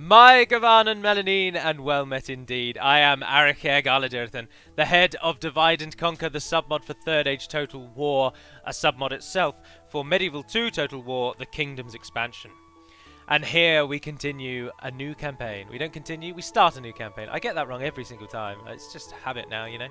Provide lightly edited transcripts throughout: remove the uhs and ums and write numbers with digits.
My Gavanan Melanine, and well met indeed. I am Arikir Galadirthan, the head of Divide and Conquer, the submod for 3rd Age Total War, a submod itself for Medieval 2 Total War, the Kingdom's expansion. And here we continue a new campaign. We don't continue, we start a new campaign. I get that wrong every single time. It's just a habit now, you know.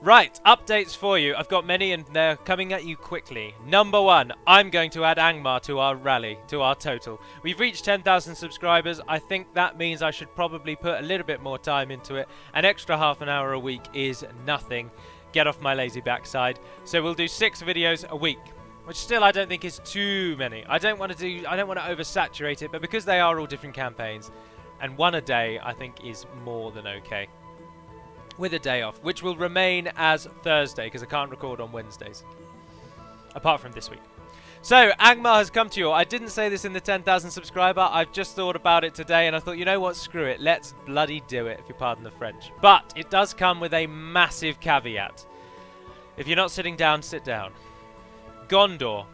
Right, updates for you. I've got many and they're coming at you quickly. Number 1, I'm going to add Angmar to our rally, to our total. We've reached 10,000 subscribers. I think that means I should probably put a little bit more time into it. An extra half an hour a week is nothing. Get off my lazy backside. So we'll do 6 videos a week, which still I don't think is too many. I don't want to oversaturate it, but because they are all different campaigns, and 1 a day I think is more than okay. With a day off, which will remain as Thursday, because I can't record on Wednesdays. Apart from this week. So, Angmar has come to you. I didn't say this in the 10,000 subscriber. I've just thought about it today, and I thought, you know what, screw it. Let's bloody do it, if you pardon the French. But, it does come with a massive caveat. If you're not sitting down, sit down. Gondor,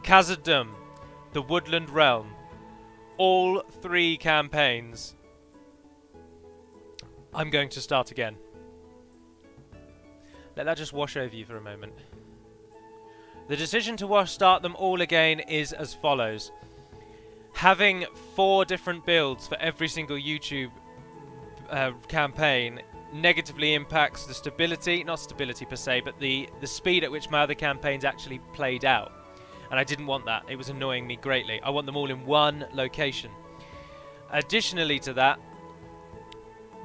Khazad-dûm, the Woodland Realm. All 3 campaigns. I'm going to start again. Let that just wash over you for a moment. The decision to start them all again is as follows. Having 4 different builds for every single YouTube campaign negatively impacts the stability, not stability per se, but the speed at which my other campaigns actually played out. And I didn't want that. It was annoying me greatly. I want them all in one location. Additionally to that,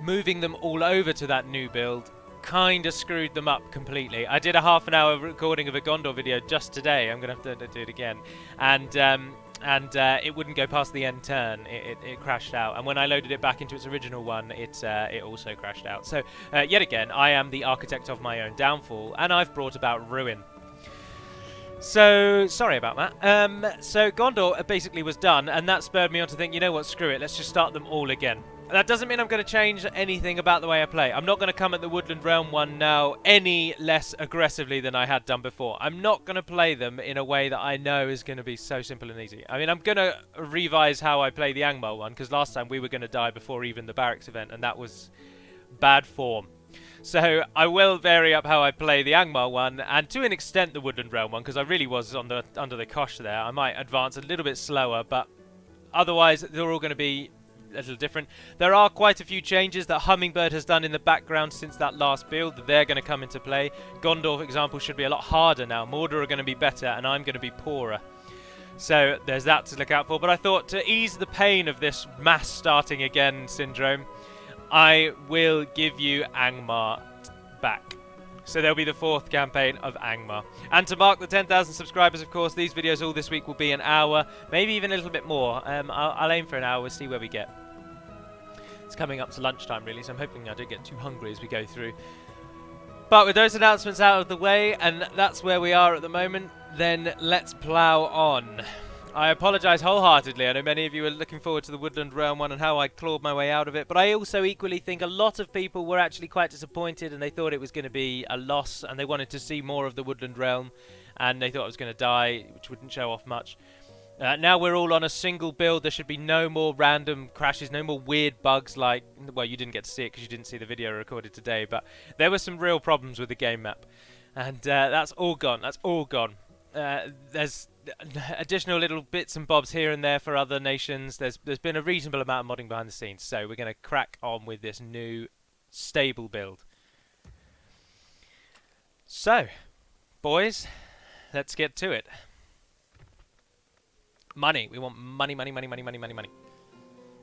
moving them all over to that new build kind of screwed them up completely. I did a half an hour recording of a Gondor video just today. I'm going to have to do it again. And it wouldn't go past the end turn. It crashed out. And when I loaded it back into its original one, it also crashed out. So, yet again, I am the architect of my own downfall, and I've brought about ruin. So, sorry about that. So, Gondor basically was done, and that spurred me on to think, you know what, screw it, let's just start them all again. That doesn't mean I'm going to change anything about the way I play. I'm not going to come at the Woodland Realm one now any less aggressively than I had done before. I'm not going to play them in a way that I know is going to be so simple and easy. I mean, I'm going to revise how I play the Angmar one, because last time we were going to die before even the barracks event, and that was bad form. So I will vary up how I play the Angmar one, and to an extent the Woodland Realm one, because I really was under the cosh there. I might advance a little bit slower, but otherwise they're all going to be a little different. There are quite a few changes that Hummingbird has done in the background since that last build that they're going to come into play. Gondor, for example, should be a lot harder now. Mordor are going to be better, and I'm going to be poorer. So there's that to look out for. But I thought to ease the pain of this mass starting again syndrome, I will give you Angmar back. So there'll be the 4th campaign of Angmar. And to mark the 10,000 subscribers, of course, these videos all this week will be an hour, maybe even a little bit more. I'll aim for an hour, we'll see where we get. It's coming up to lunchtime, really, so I'm hoping I don't get too hungry as we go through. But with those announcements out of the way, and that's where we are at the moment, then let's plough on. I apologise wholeheartedly. I know many of you are looking forward to the Woodland Realm one and how I clawed my way out of it, but I also equally think a lot of people were actually quite disappointed and they thought it was going to be a loss and they wanted to see more of the Woodland Realm and they thought it was going to die, which wouldn't show off much. Now we're all on a single build. There should be no more random crashes, no more weird bugs like... Well, you didn't get to see it because you didn't see the video recorded today, but there were some real problems with the game map. And that's all gone. That's all gone. There's additional little bits and bobs here and there for other nations. There's been a reasonable amount of modding behind the scenes, so we're going to crack on with this new stable build. So, boys, let's get to it. Money. We want money, money, money, money, money, money, money.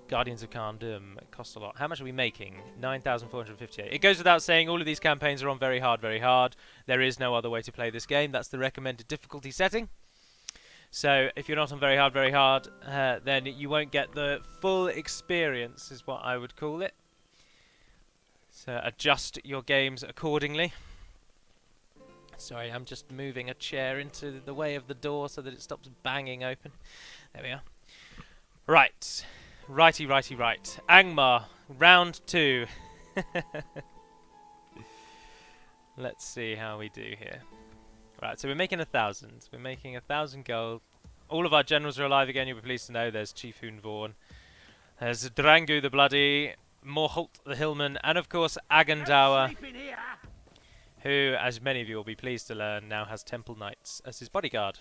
Guardians of Carn-dum. It costs a lot. How much are we making? 9,458. It goes without saying all of these campaigns are on very hard, very hard. There is no other way to play this game. That's the recommended difficulty setting. So if you're not on very hard, then you won't get the full experience, is what I would call it. So adjust your games accordingly. Sorry, I'm just moving a chair into the way of the door so that it stops banging open. There we are. Right. Righty, righty, right. Angmar, round 2. Let's see how we do here. Right, so we're making 1,000. We're making 1,000 gold. All of our generals are alive again, you'll be pleased to know. There's Chief Hoon Vaughan. There's Drangu the Bloody, Morholt the Hillman, and of course Agendour, who, as many of you will be pleased to learn, now has Temple Knights as his bodyguard.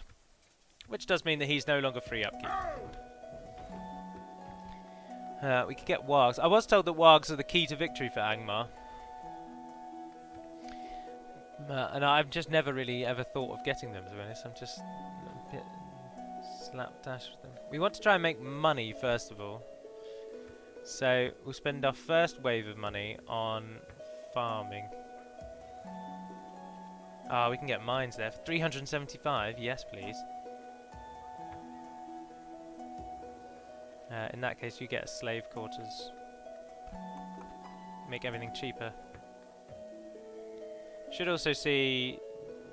Which does mean that he's no longer free upkeep. We could get wargs. I was told that wargs are the key to victory for Angmar. And I've just never really ever thought of getting them, to be honest. I'm just a bit slapdash with them. We want to try and make money, first of all. So we'll spend our first wave of money on farming. Ah, we can get mines there. 375, yes please. In that case, you get slave quarters. Make everything cheaper. Should also see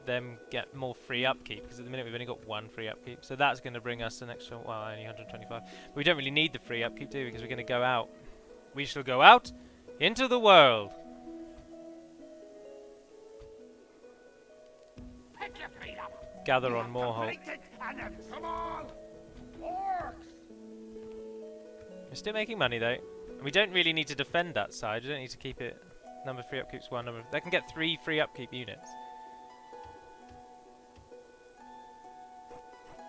them get more free upkeep, because at the minute we've only got one free upkeep. So that's going to bring us an extra, well, only 125. But we don't really need the free upkeep, do we? Because we're going to go out. We shall go out into the world. Gather on Moorholt. We're still making money though. We don't really need to defend that side. We don't need to keep it. Number of free upkeeps, one number. They can get 3 free upkeep units.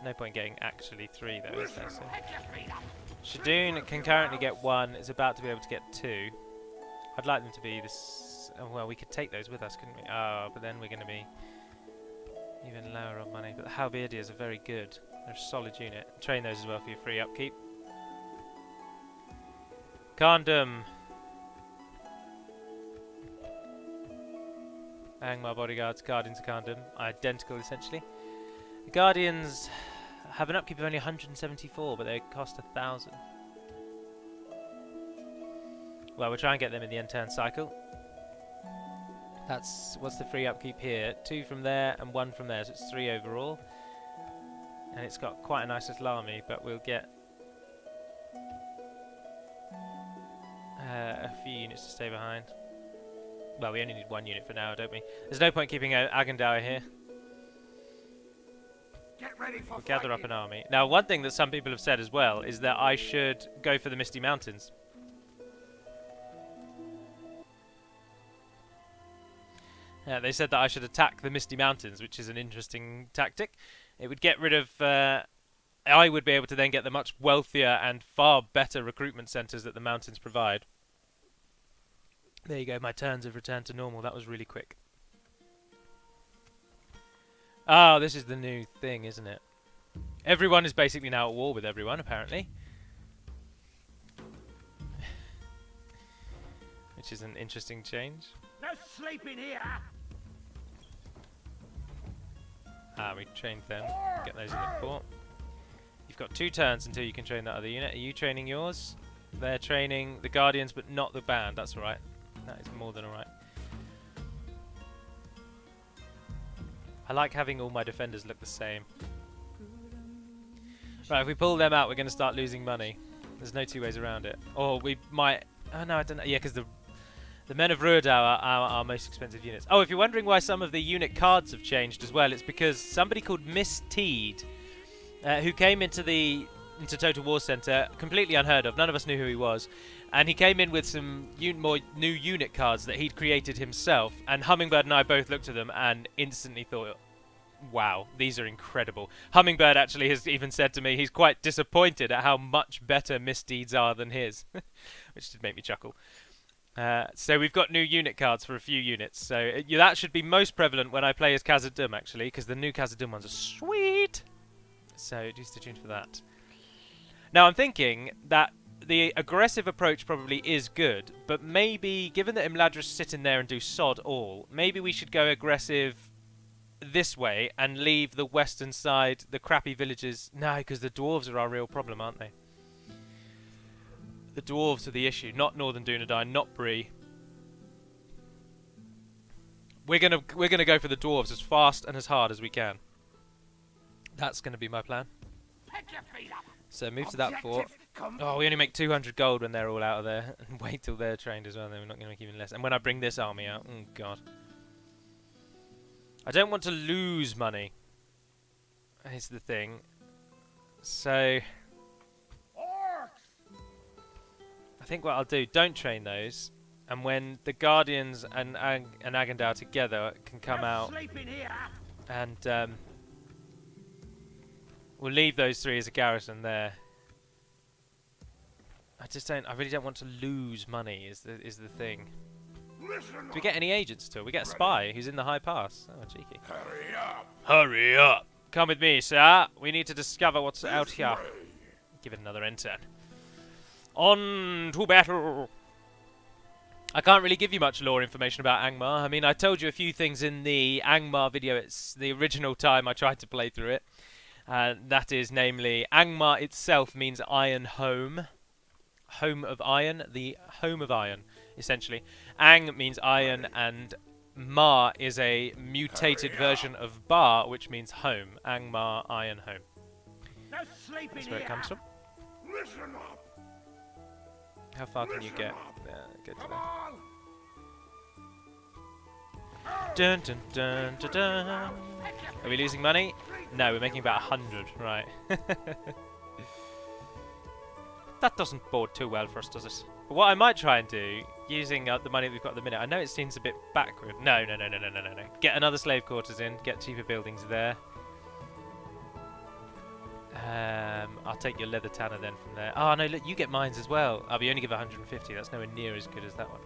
No point getting actually 3 though, is there? So. Shadoon can currently get 1. It's about to be able to get 2. I'd like them to be this. Oh, well, we could take those with us, couldn't we? Oh, but then we're going to be even lower on money. But the Halberdiers are very good. They're a solid unit. Train those as well for your free upkeep. Carn-dum. Angmar bodyguards, Guardians of Carn-dum. Identical, essentially. The Guardians have an upkeep of only 174, but they cost 1,000. Well, we'll try and get them in the end turn cycle. That's what's the free upkeep here? 2 from there and 1 from there, so it's 3 overall. And it's got quite a nice little army, but we'll get a few units to stay behind. Well, we only need 1 unit for now, don't we? There's no point keeping Agendour here. Get ready for we'll gather up an army. Now, one thing that some people have said as well is that I should go for the Misty Mountains. They said that I should attack the Misty Mountains, which is an interesting tactic. It would get rid of... I would be able to then get the much wealthier and far better recruitment centres that the mountains provide. There you go, my turns have returned to normal. That was really quick. Oh, this is the new thing, isn't it? Everyone is basically now at war with everyone, apparently. Which is an interesting change. No sleeping here. Ah, we trained them. Get those in the fort. You've got 2 turns until you can train that other unit. Are you training yours? They're training the Guardians, but not the band. That's alright. That is more than alright. I like having all my defenders look the same. Right, if we pull them out, we're going to start losing money. There's no 2 ways around it. Or we might... Oh, no, I don't know. Yeah, because the Men of Ruadau are our most expensive units. Oh, if you're wondering why some of the unit cards have changed as well, it's because somebody called Miss Teed, who came into Total War Center, completely unheard of. None of us knew who he was. And he came in with some more new unit cards that he'd created himself. And Hummingbird and I both looked at them and instantly thought, wow, these are incredible. Hummingbird actually has even said to me he's quite disappointed at how much better Misdeeds are than his. Which did make me chuckle. So we've got new unit cards for a few units. So that should be most prevalent when I play as Khazad-dûm, actually, because the new Khazad-dûm ones are sweet. So do stay tuned for that. Now I'm thinking that the aggressive approach probably is good, but maybe, given that Imladris sit in there and do sod all, maybe we should go aggressive this way and leave the western side, the crappy villages. No, because the dwarves are our real problem, aren't they? The dwarves are the issue, not Northern Dunedain, not Bree. We're gonna go for the dwarves as fast and as hard as we can. That's gonna be my plan. So move to that fort. Oh, we only make 200 gold when they're all out of there. And wait till they're trained as well, then we're not gonna make even less. And when I bring this army out, oh god. I don't want to lose money. Is the thing. So think what I'll do, don't train those, and when the Guardians and Agandar together can come out, Sleeping here. and we'll leave those 3 as a garrison there. I really don't want to lose money. Is the thing. Listen Do we get any agents at all? We get a spy who's in the high pass. Oh, cheeky. Hurry up. Hurry up! Come with me, sir. We need to discover what's out here. Way. Give it another enter. On to battle! I can't really give you much lore information about Angmar. I mean, I told you a few things in the Angmar video. It's the original time I tried to play through it. That is, namely, Angmar itself means Iron Home. Home of Iron. The Home of Iron, essentially. Ang means iron, and Mar is a mutated version of Bar, which means home. Angmar, Iron Home. No sleeping That's where it here. comes from. Listen up. How far can you Listen get? up. Yeah, get to Come there. on. Dun, dun, dun, dun, dun. Are we losing money? No, we're making about 100, right. That doesn't bode too well for us, does it? But what I might try and do, using the money that we've got at the minute, I know it seems a bit backward. No. Get another slave quarters in, get cheaper buildings there. I'll take your leather tanner then from there. Oh no, look, you get mines as well. We only give 150, that's nowhere near as good as that one.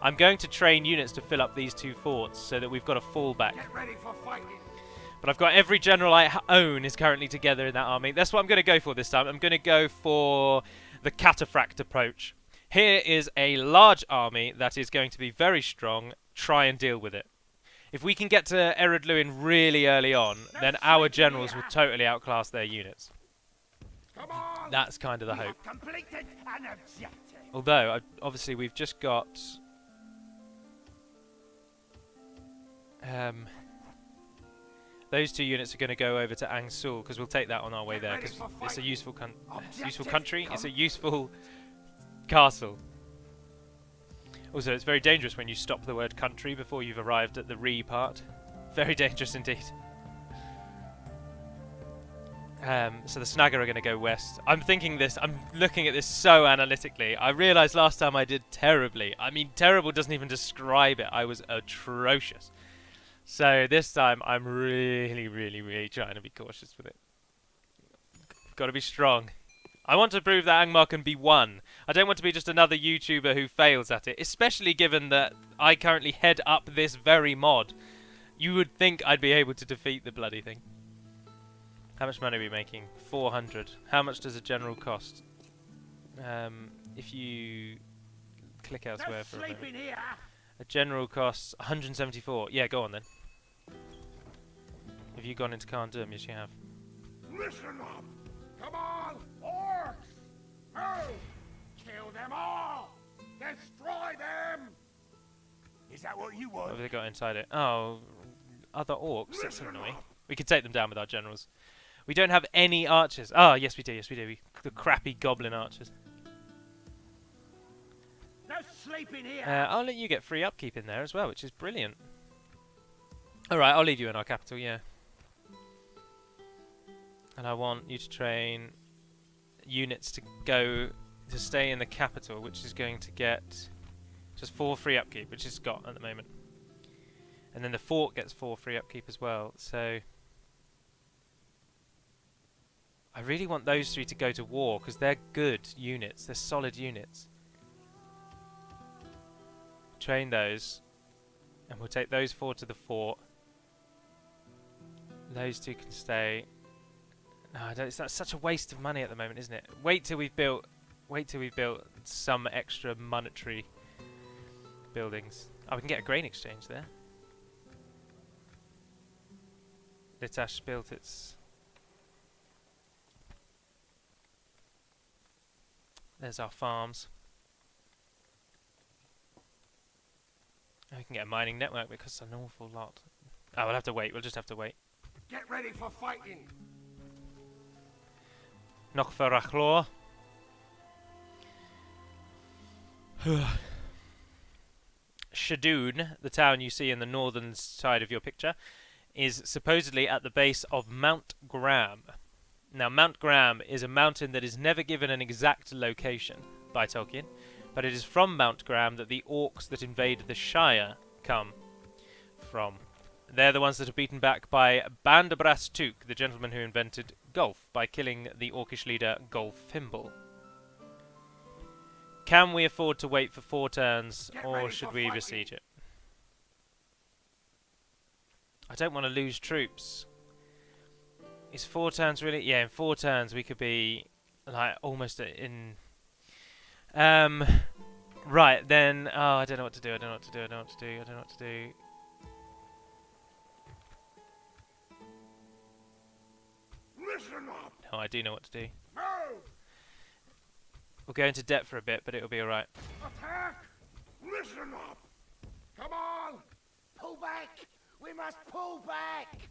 I'm going to train units to fill up these 2 forts so that we've got a fallback. Get ready for fighting. But I've got every general I own is currently together in that army. That's what I'm going to go for this time. I'm going to go for the cataphract approach. Here is a large army that is going to be very strong. Try and deal with it. If we can get to Erid Luin really early on, then our generals will totally outclass their units. Come on. That's kind of the We hope. have completed an objective. Although, obviously, we've just got... those 2 units are going to go over to Angul, because we'll take that on our way there, because it's a useful country, it's a useful castle. Also, it's very dangerous when you stop the word country before you've arrived at the re part. Very dangerous indeed. So the Snagger are going to go west. I'm looking at this so analytically. I realised last time I did terribly. I mean, terrible doesn't even describe it. I was atrocious. So this time I'm really trying to be cautious with it. Got to be strong. I want to prove that Angmar can be won. I don't want to be just another YouTuber who fails at it, especially given that I currently head up this very mod. You would think I'd be able to defeat the bloody thing. How much money are we making? 400. How much does a general cost? If you click elsewhere for a moment. Here. A general costs 174. Yeah, go on then. Have you gone into Carn-dum? Yes, you have. Listen up. Come on, orcs. Move. Kill them all. Destroy them. Is that what you What want? have they got inside it? Oh, other orcs. That's annoying. We could take them down with our generals. We don't have any archers. Ah, yes we do. Yes we do. The crappy goblin archers. No sleeping here. I'll let you get free upkeep in there as well, which is brilliant. Alright, I'll leave you in our capital, yeah. And I want you to train units to stay in the capital, which is going to get just 4 free upkeep, which it's got at the moment. And then the fort gets 4 free upkeep as well, so... I really want those 3 to go to war, because they're good units, they're solid units. Train those, and we'll take those 4 to the fort. Those 2 can stay. No, that's such a waste of money at the moment, isn't it? Wait till we've built some extra monetary buildings. Oh, we can get a grain exchange there. Litash built its. There's our farms. We can get a mining network, but it costs an awful lot. Oh, we'll have to wait. We'll just have to wait. Get ready for fighting. Noch for Achlor. Shadoon, the town you see in the northern side of your picture, is supposedly at the base of Mount Graham. Now, Mount Graham is a mountain that is never given an exact location, by Tolkien, but it is from Mount Graham that the orcs that invade the Shire come from. They're the ones that are beaten back by Bandabras Took, the gentleman who invented golf, by killing the orcish leader Golfimble. Can we afford to wait for 4 turns, or should we besiege it? I don't want to lose troops. Is 4 turns really? Yeah, in 4 turns we could be like almost in. Right then. Oh, I don't know what to do. I don't know what to do. I don't know what to do. I don't know what to do. Listen up. No, I do know what to do. Move. We'll go into debt for a bit, but it'll be alright. Attack. Listen up. Come on. Pull back. We must pull back.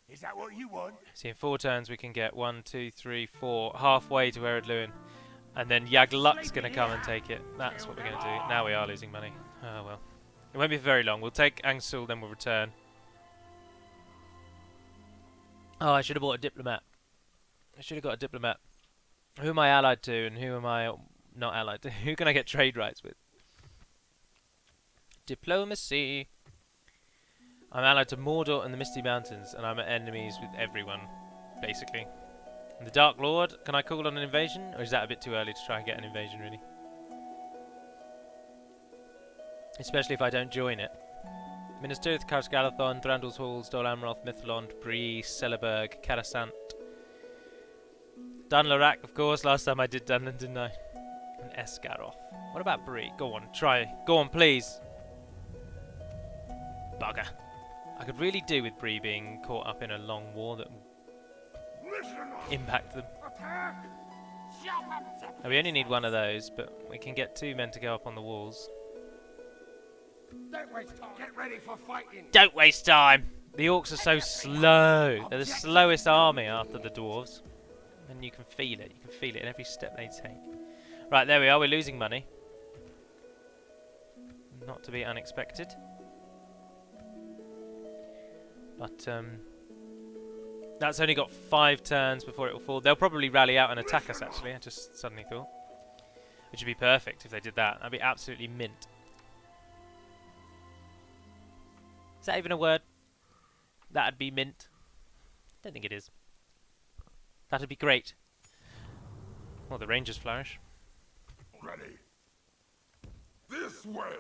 Is that what you want? See, in 4 turns we can get 1, 2, 3, 4, halfway to Erid Luin. And then Yagluk's going to come and take it. That's what we're going to do. Now we are losing money. Oh well. It won't be for very long. We'll take Angul, then we'll return. Oh, I should have bought a diplomat. I should have got a diplomat. Who am I allied to and who am I not allied to? Who can I get trade rights with? Diplomacy. I'm allied to Mordor and the Misty Mountains, and I'm at enemies with everyone, basically. And the Dark Lord, can I call on an invasion? Or is that a bit too early to try and get an invasion, really? Especially if I don't join it. Minas Tirith, Karas Galathon, Thranduil's Halls, Dol Amroth, Mithlond, Bree, Celeburg, Karasant. Dunlarak, of course, last time I did Dunland, didn't I? And Esgaroth. What about Bree? Go on, try. Go on, please. Bugger. I could really do with Bree being caught up in a long war that impact them. Now, we only need 1 of those, but we can get 2 men to go up on the walls. Don't waste time. Get ready for fighting. Don't waste time! The orcs are so slow. They're the slowest army after the dwarves. And you can feel it. You can feel it in every step they take. Right, there we are. We're losing money. Not to be unexpected. But, that's only got 5 turns before it will fall. They'll probably rally out and attack us, actually. I just suddenly thought. Which would be perfect if they did that. That'd be absolutely mint. Is that even a word? That'd be mint. Don't think it is. That'd be great. Well, the Rangers flourish. Ready. This way.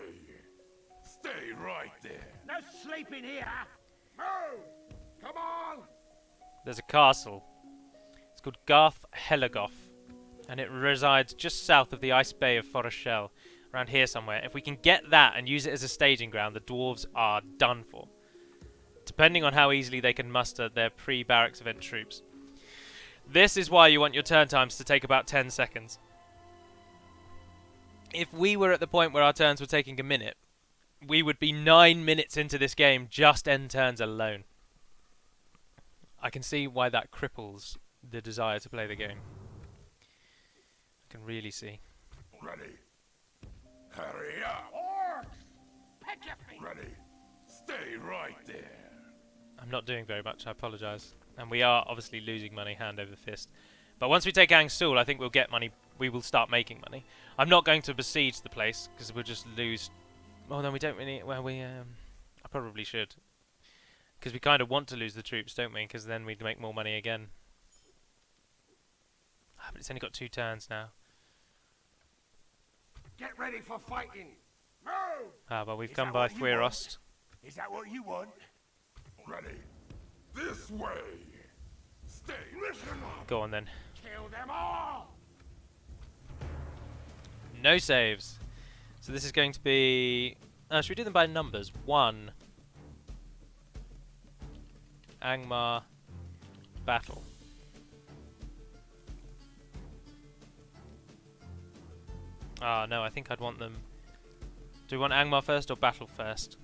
Stay right there. No sleeping here. Move. Come on. There's a castle. It's called Gath Helagoth, and it resides just south of the Ice Bay of Forest Shell, around here somewhere. If we can get that and use it as a staging ground, the dwarves are done for. Depending on how easily they can muster their pre-barracks event troops. This is why you want your turn times to take about 10 seconds. If we were at the point where our turns were taking a minute, we would be 9 minutes into this game just end turns alone. I can see why that cripples the desire to play the game. I can really see. Ready. Hurry up. Orcs! Pick your feet. Ready. Stay right there. I'm not doing very much, I apologise. And we are obviously losing money hand over fist. But once we take Angul, I think we'll get money. We will start making money. I'm not going to besiege the place, because we'll just lose. Oh no, we don't really. Well, I probably should. Because we kind of want to lose the troops, don't we? Because then we'd make more money again. Ah, but it's only got 2 turns now. Get ready for fighting. Move! Ah, well, we've come by Thwerost. Is that what you want? Ready. This way. Stay. Listen up. Go on then. Kill them all. No saves. So this is going to be... should we do them by numbers? 1. Angmar. Battle. Ah, no, I think I'd want them... Do we want Angmar first or Battle first?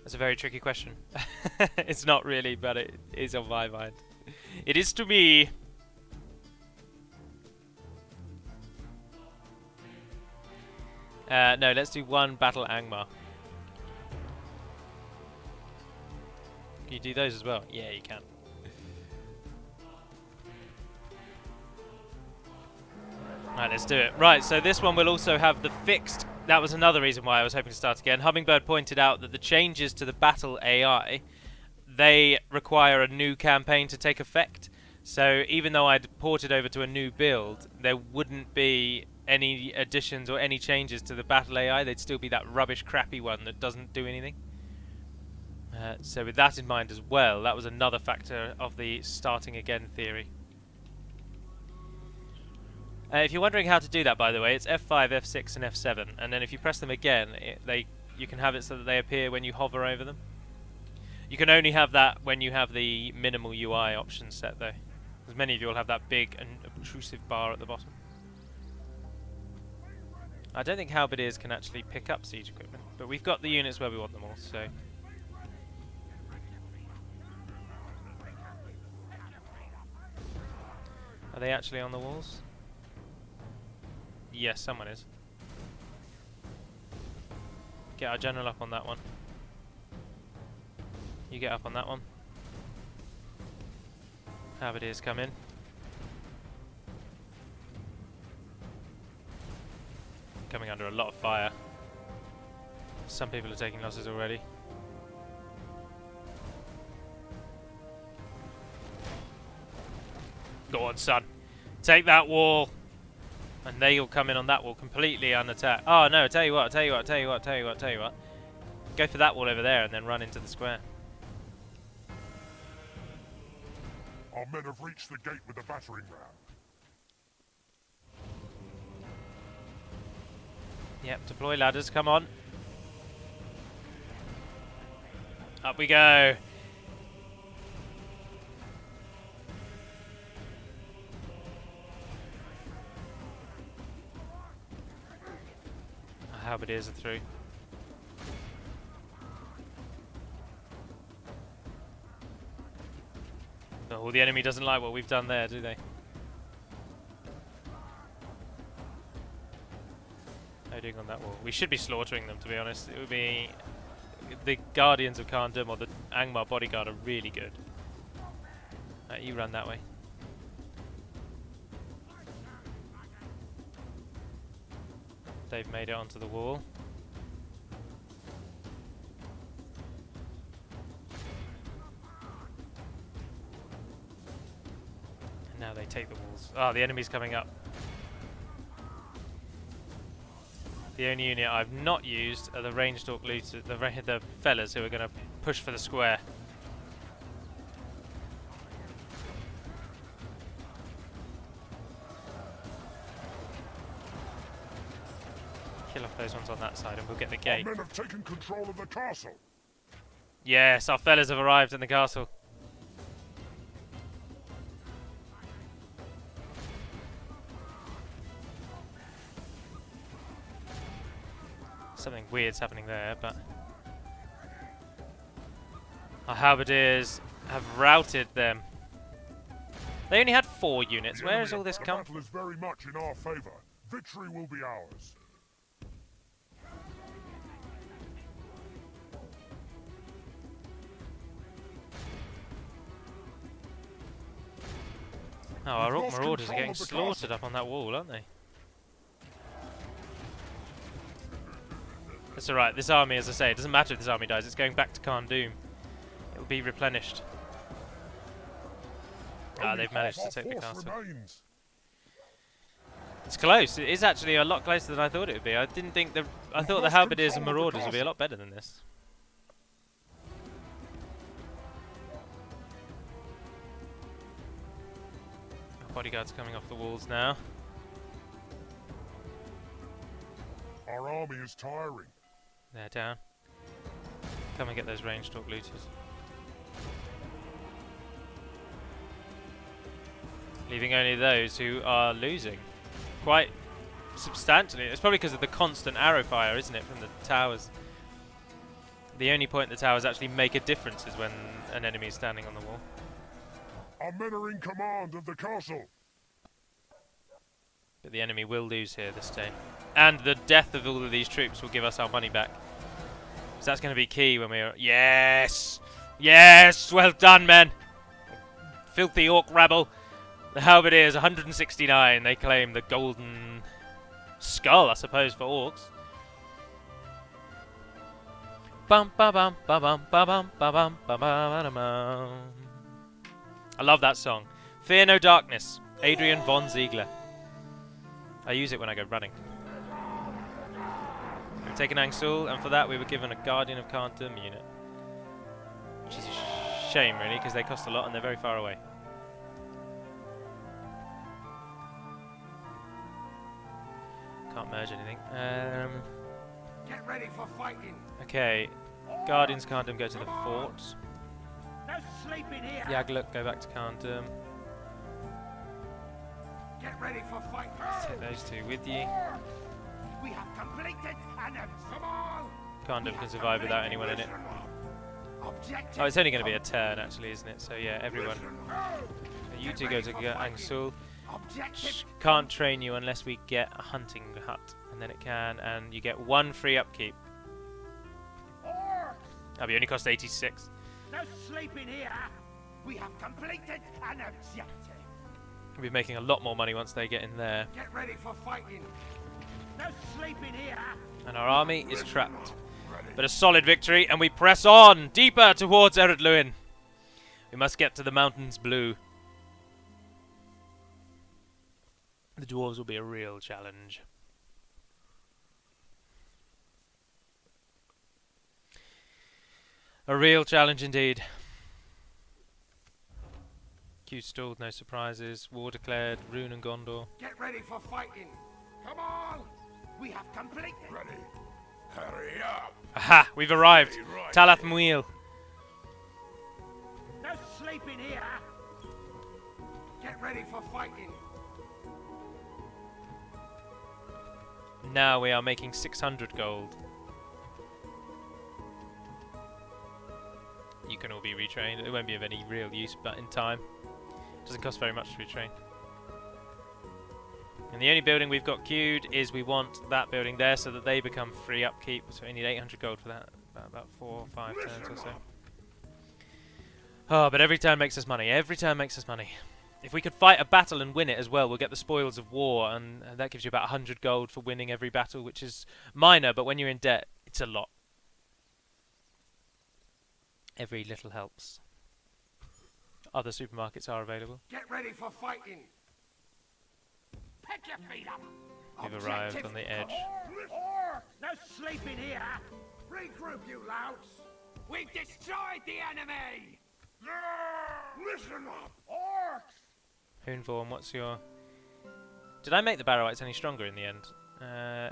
That's a very tricky question. It's not really, but it is on my mind. It is to me. No, let's do 1 Battle Angmar. Can you do those as well? Yeah, you can. Right, let's do it. Right, so this one will also have the fixed... That was another reason why I was hoping to start again. Hummingbird pointed out that the changes to the battle AI, they require a new campaign to take effect. So even though I'd ported over to a new build, there wouldn't be any additions or any changes to the battle AI. They'd still be that rubbish, crappy one that doesn't do anything. So with that in mind as well, that was another factor of the starting again theory. If you're wondering how to do that, by the way, it's F5, F6 and F7, and then if you press them again, you can have it so that they appear when you hover over them. You can only have that when you have the minimal UI option set, though, because many of you will have that big and obtrusive bar at the bottom. I don't think halberdiers can actually pick up siege equipment, but we've got the units where we want them all, so... Are they actually on the walls? Yes, someone is. Get our general up on that one. You get up on that one. Halberdiers come in. Coming under a lot of fire. Some people are taking losses already. Go on, son. Take that wall. And they'll come in on that wall completely unattacked. Oh no, tell you what. Go for that wall over there and then run into the square. Our men have reached the gate with the battering ram. Yep, deploy ladders, come on. Up we go. Halberdiers are through. Oh, the enemy doesn't like what we've done there, do they? How are you doing on that wall? We should be slaughtering them, to be honest. It would be... The Guardians of Carn-dum or the Angmar bodyguard are really good. Right, you run that way. They've made it onto the wall. And now they take the walls. Oh, the enemy's coming up. The only unit I've not used are the ranged orc looters, the fellas who are going to push for the square. Kill off those ones on that side and we'll get the gate. Our men have taken control of the castle. Yes, our fellas have arrived in the castle. Something weird's happening there, but... Our halberdiers have routed them. They only had 4 units. Where has all this come from? The battle is very much in our favour. Victory will be ours. Oh, our orc marauders are getting slaughtered up on that wall, aren't they? That's alright, this army, as I say, it doesn't matter if this army dies, it's going back to Carn-dum. It will be replenished. Ah, they've managed to take the castle. It's close, it is actually a lot closer than I thought it would be. I didn't think I thought the halberdiers and marauders would be a lot better than this. Bodyguards coming off the walls now. Our army is tiring. They're down. Come and get those ranged orc looters. Leaving only those who are losing. Quite substantially. It's probably because of the constant arrow fire, isn't it, from the towers. The only point the towers actually make a difference is when an enemy is standing on the wall. Our men are in command of the castle. But the enemy will lose here this day. And the death of all of these troops will give us our money back. So that's going to be key when we are... Yes! Yes! Well done, men! Filthy orc rabble. The halberdiers, 169. They claim the golden Skull, I suppose, for orcs. Bum ba bum ba bum ba bum ba bum ba ba bum. I love that song. Fear No Darkness, Adrian von Ziegler. I use it when I go running. We've taken Angul, and for that we were given a Guardian of Carn-dum unit. Which is a shame, really, because they cost a lot and they're very far away. Can't merge anything. Get ready for fighting. Okay, Guardians Carn-dum go to the fort. No sleeping here. Yagluk go back to Carn-dum. Get ready for fighting. Take those two with you. We have completed and come on. Carn-dum can survive without anyone in it. Objective. Oh, it's only going to be a turn, actually, isn't it? So yeah, everyone. You two go to Angul. Can't train you unless we get a hunting hut, and then it can, and you get 1 free upkeep. Oh, we only cost 86. No sleeping here. We have completed an objective. We'll be making a lot more money once they get in there. Get ready for fighting. No sleeping here. And our army is trapped. But a solid victory, and we press on deeper towards Erid Luin. We must get to the mountains blue. The dwarves will be a real challenge. A real challenge indeed. Q stalled, no surprises. War declared, Rune and Gondor. Get ready for fighting. Come on. We have completed. Ready. Hurry up. Aha! We've arrived. Right. Talath Muil. No sleeping here. Get ready for fighting. Now we are making 600 gold. You can all be retrained. It won't be of any real use, but in time. It doesn't cost very much to retrain. And the only building we've got queued is we want that building there so that they become free upkeep. So we need 800 gold for that. About 4 or 5 turns or so. Oh, but every turn makes us money. Every turn makes us money. If we could fight a battle and win it as well, we'll get the spoils of war, and that gives you about 100 gold for winning every battle, which is minor, but when you're in debt, it's a lot. Every little helps. Other supermarkets are available. Get ready for fighting. Pick your feet up. We've arrived on the edge. No sleeping here. Regroup, you louts. We've destroyed the enemy. Listen up, orcs. Hoonvorm, what's your... Did I make the Barrowites any stronger in the end?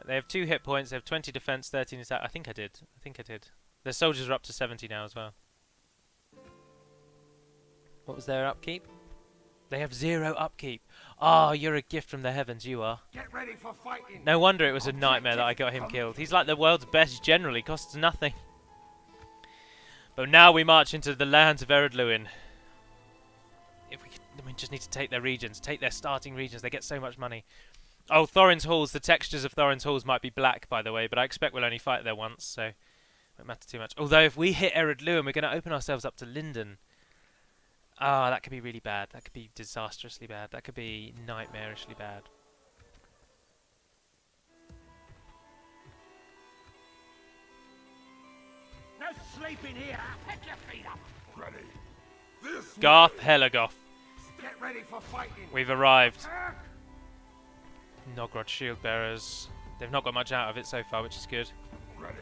They have 2 hit points, they have 20 defense, 13 attack. I think I did. Their soldiers are up to 70 now as well. What was their upkeep? They have 0 upkeep. Oh, you're a gift from the heavens, you are. Get ready for fighting. No wonder it was a nightmare that I got him killed. He's like the world's best general, he costs nothing. But now we march into the lands of Erid Luin. If we just need to take their regions, take their starting regions. They get so much money. Oh, Thorin's Halls. The textures of Thorin's Halls might be black, by the way, but I expect we'll only fight there once, so it won't matter too much. Although if we hit Erid Luin, we're going to open ourselves up to Linden. Ah, that could be really bad. That could be disastrously bad. That could be nightmarishly bad. No sleeping here. Pick your feet up. Ready. This Gath Helagoth. Get ready for fighting. We've arrived. Nogrod shield bearers. They've not got much out of it so far, which is good. Ready.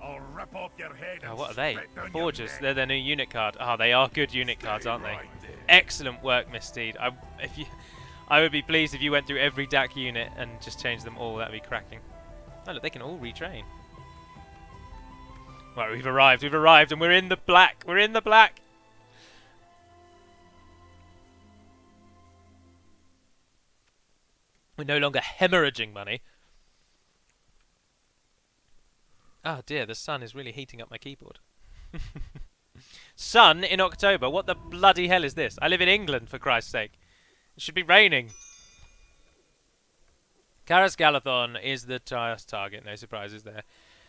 I'll rip off your head. Oh, what are they? Forgers. They're their new unit card. Ah, they are good unit cards, aren't they? Excellent work, Misdeed. I would be pleased if you went through every DaC unit and just changed them all. That'd be cracking. Oh, look, they can all retrain. Right, we've arrived, and we're in the black. We're in the black. We're no longer hemorrhaging money. Oh dear, the sun is really heating up my keyboard. Sun in October? What the bloody hell is this? I live in England, for Christ's sake. It should be raining. Karas Galathon is the target, no surprises there.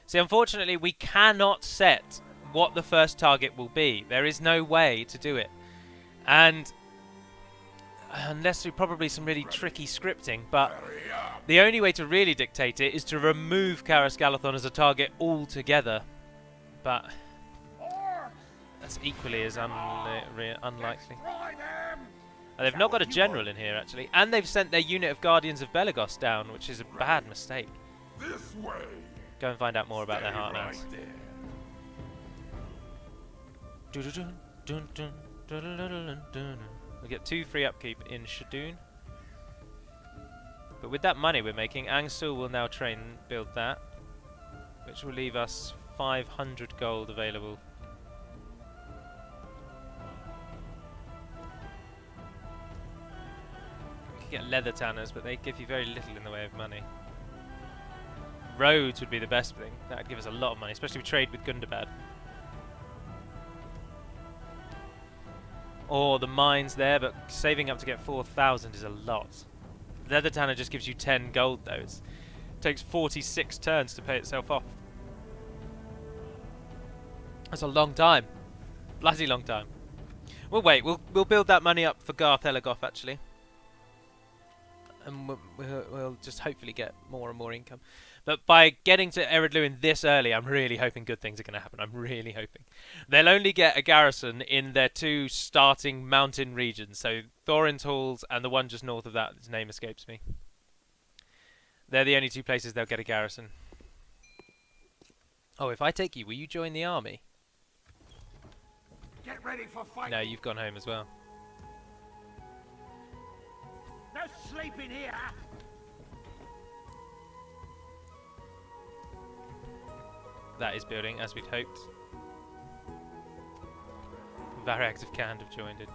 See, unfortunately, we cannot set what the first target will be. There is no way to do it. And unless through probably some really tricky scripting, but the only way to really dictate it is to remove Karas Galathon as a target altogether. But that's equally as unlikely. They've not got a general in here, actually. And they've sent their unit of Guardians of Belagos down, which is a bad mistake. This way. Go and find out more about their heartlands. We get 2 free upkeep in Shadoon. But with that money we're making, Angul will now train and build that, which will leave us 500 gold available. We could get leather tanners, but they give you very little in the way of money. Roads would be the best thing. That would give us a lot of money, especially if we trade with Gundabad. Or the mines there, but saving up to get 4,000 is a lot. Leather Tanner just gives you 10 gold though. It takes 46 turns to pay itself off. That's a long time. Bloody long time. We'll wait. We'll build that money up for Garth Elegoth actually. And we'll just hopefully get more and more income. But by getting to Erid Luin this early, I'm really hoping good things are going to happen. I'm really hoping. They'll only get a garrison in their 2 starting mountain regions. So Thorin's Halls and the one just north of that, his name escapes me. They're the only 2 places they'll get a garrison. Oh, if I take you, will you join the army? Get ready for fight. No, you've gone home as well. No sleeping here. That is building, as we'd hoped. Varags of Khand have joined in.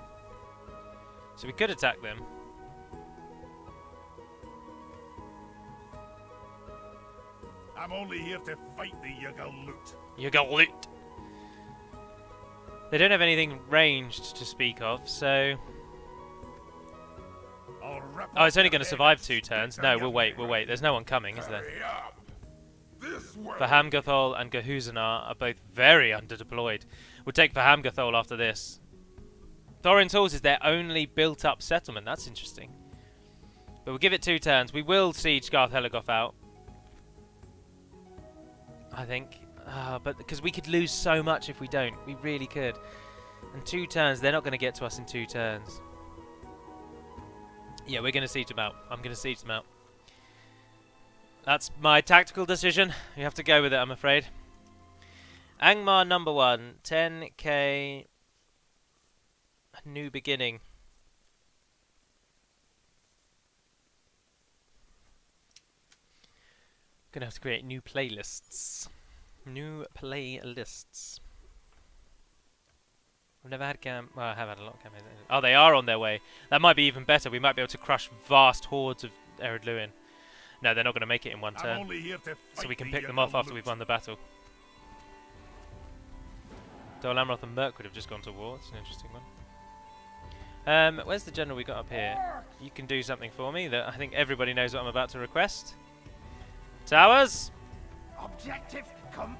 So we could attack them. I'm only here to fight the Yagalut. Yagalut! They don't have anything ranged to speak of, so... Oh, it's only going to survive 2 turns. No, we'll wait, we'll wait. There's no one coming, is there? Fahamgathol and Gahuzanar are both very underdeployed. We'll take Fahamgathol after this. Thorin's Halls is their only built-up settlement. That's interesting. But we'll give it 2 turns. We will siege Garth Helagoth out. I think. But because we could lose so much if we don't. We really could. And 2 turns, they're not going to get to us in 2 turns. Yeah, we're going to siege them out. I'm going to siege them out. That's my tactical decision. You have to go with it, I'm afraid. Angmar number 1, 10k. New beginning. Gonna have to create new playlists. New playlists. I've never had well, I have had a lot of campaigns. Oh, they are on their way. That might be even better. We might be able to crush vast hordes of Erid Luin. No, they're not going to make it in 1 turn. So we can pick them off after we've won the battle. Dol Amroth and Merc would have just gone to war. It's an interesting one. Where's the general we got up here? You can do something for me that I think everybody knows what I'm about to request. Towers! Objective complete.